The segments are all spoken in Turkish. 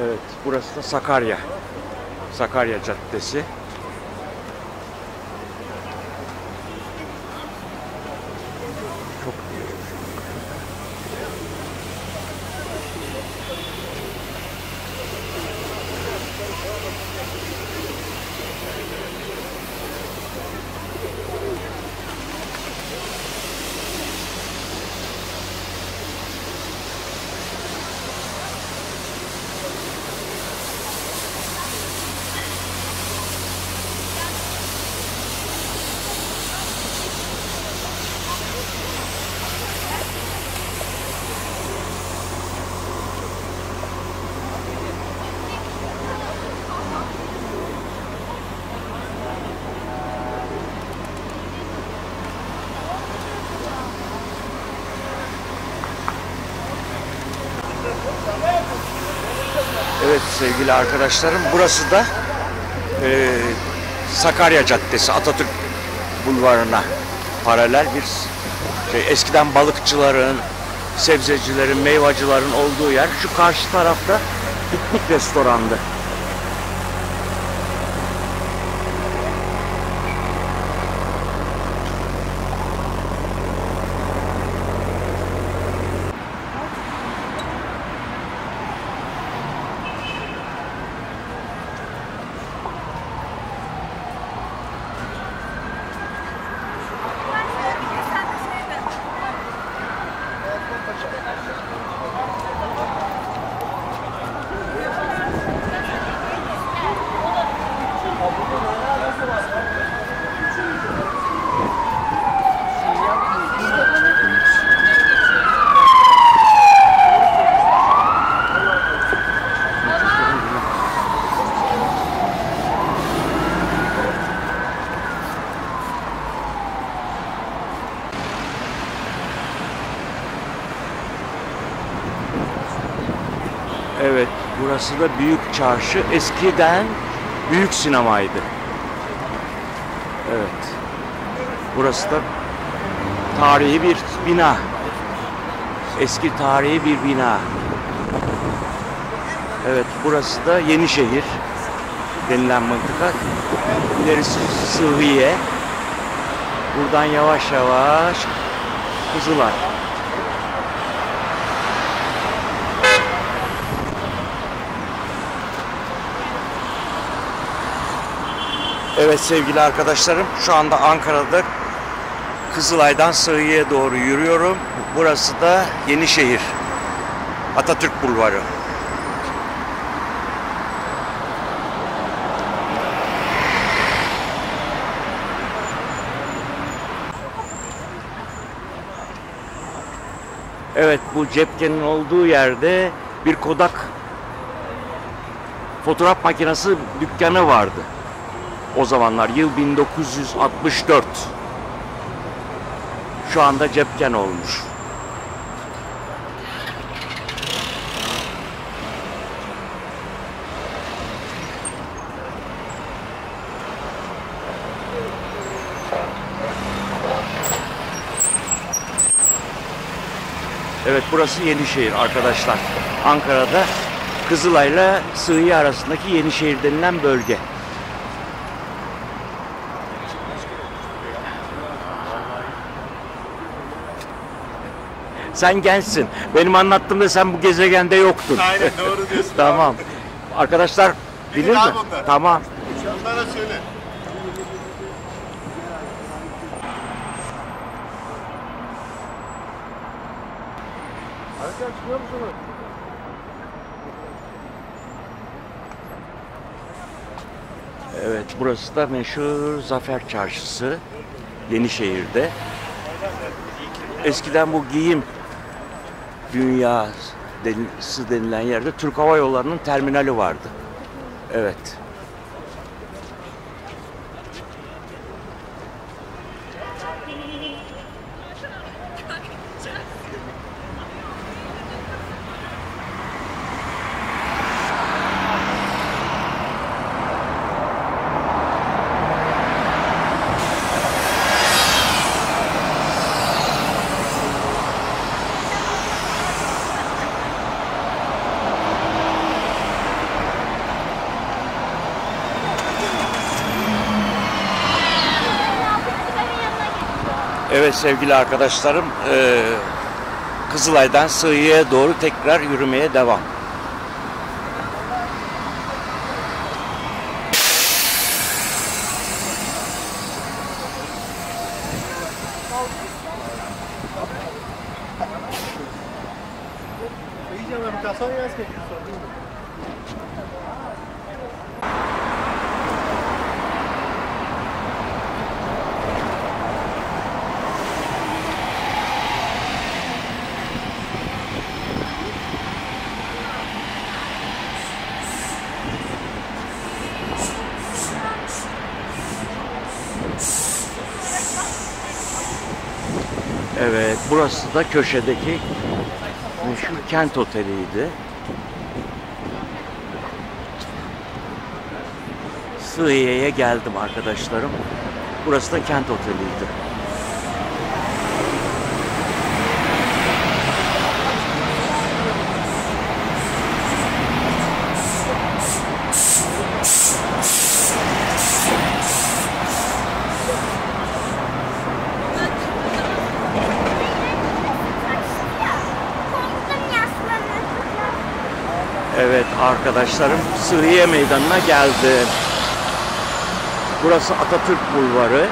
Evet, burası da Sakarya. Sakarya Caddesi. Çok Evet sevgili arkadaşlarım, burası da Sakarya Caddesi, Atatürk Bulvarı'na paralel bir şey. Eskiden balıkçıların, sebzecilerin, meyvacıların olduğu yer. Şu karşı tarafta piknik restorandı. Evet, burası da Büyük Çarşı. Eskiden büyük sinemaydı. Evet. Burası da tarihi bir bina. Eski tarihi bir bina. Evet, burası da Yenişehir denilen mıntıka. İlerisi Sıhhiye. Buradan yavaş yavaş Kızılay. Evet sevgili arkadaşlarım, şu anda Ankara'da Kızılay'dan Sıhhiye'ye doğru yürüyorum. Burası da Yenişehir, Atatürk Bulvarı. Evet, bu Cepken'in olduğu yerde bir Kodak fotoğraf makinesi dükkanı vardı. O zamanlar, yıl 1964. Şu anda Cepken olmuş. Evet, burası Yenişehir arkadaşlar. Ankara'da Kızılay'la Sıhhiye arasındaki Yenişehir denilen bölge. Sen gençsin. Benim anlattığımda sen bu gezegende yoktun. Aynen, doğru diyorsun. Tamam. Arkadaşlar bilir mi? Tamam. Onlara söyle. Arkadaşlar çıkıyor musunuz? Evet, burası da meşhur Zafer Çarşısı. Yenişehir'de. Eskiden bu giyim dünyası denilen yerde Türk Hava Yolları'nın terminali vardı. Evet. Evet sevgili arkadaşlarım, Kızılay'dan Sığıye'ye doğru tekrar yürümeye devam. Evet, burası da köşedeki meşhur Kent Oteli'ydi. Sığıye'ye geldim arkadaşlarım. Burası da Kent Oteli'ydi. Evet arkadaşlarım, Sığıye Meydanı'na geldim. Burası Atatürk Bulvarı.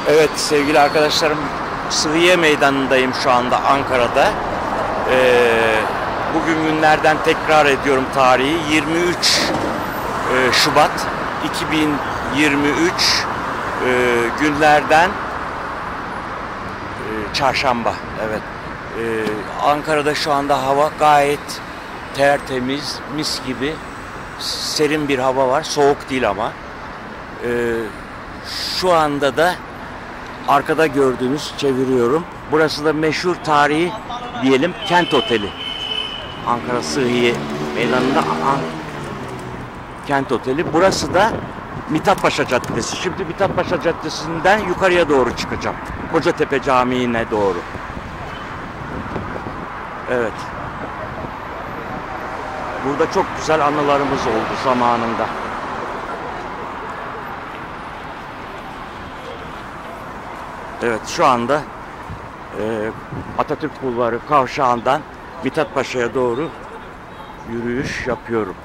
Evet sevgili arkadaşlarım, Sığıye Meydanı'ndayım şu anda Ankara'da. Bugün günlerden tekrar ediyorum tarihi. 23 Şubat 2023 günlerden çarşamba. Evet. Ankara'da şu anda hava gayet tertemiz, mis gibi serin bir hava var. Soğuk değil ama. Şu anda da arkada gördüğünüz, çeviriyorum. Burası da meşhur tarihi diyelim Kent Oteli. Ankara Sığıye Meydanı'nda Kent Oteli. Burası da Mithatpaşa Caddesi. Şimdi Mithatpaşa Caddesi'nden yukarıya doğru çıkacağım. Kocatepe Camii'ne doğru. Evet. Burada çok güzel anılarımız oldu zamanında. Evet şu anda Atatürk Bulvarı kavşağından Mithatpaşa'ya doğru yürüyüş yapıyorum.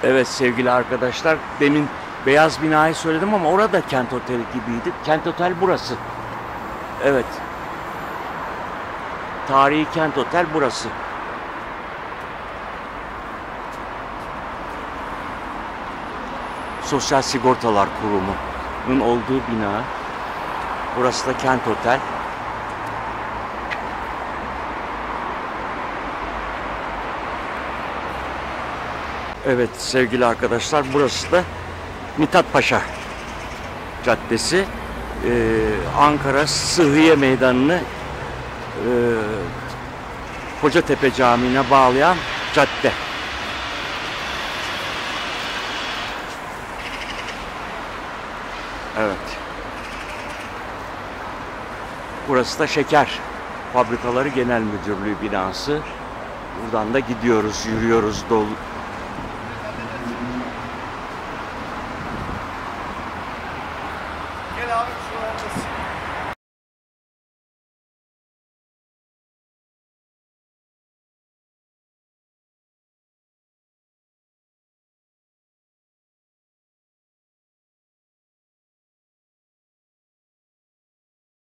Evet sevgili arkadaşlar, demin beyaz binayı söyledim ama orada Kent Oteli gibiydi. Kent Otel burası. Evet. Tarihi Kent Otel burası. Sosyal Sigortalar Kurumu'nun olduğu bina. Burası da Kent Otel. Evet sevgili arkadaşlar, burası da Mithatpaşa Caddesi. Ankara Sığıye Meydanı'nı Kocatepe Camii'ne bağlayan cadde. Evet. Burası da Şeker Fabrikaları Genel Müdürlüğü binası. Buradan da gidiyoruz, yürüyoruz dolu. Gel abi şuralardasın.